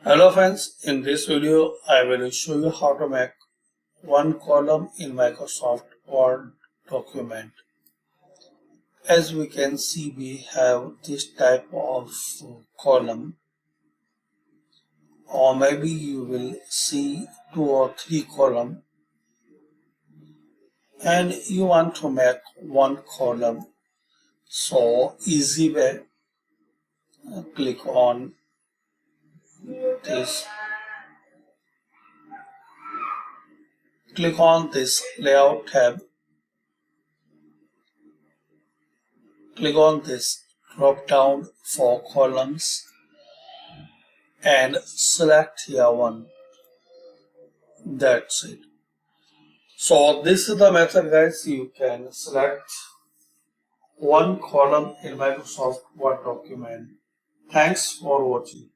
Hello friends, in this video I will show you how to make one column in Microsoft Word document. As we can see, we have this type of column, or maybe you will see 2 or 3 columns, and you want to make one column. So easy way, click on this layout tab. Click on this drop down for columns and select here one. That's it. So this is the method, guys. You can select one column in Microsoft Word document. Thanks for watching.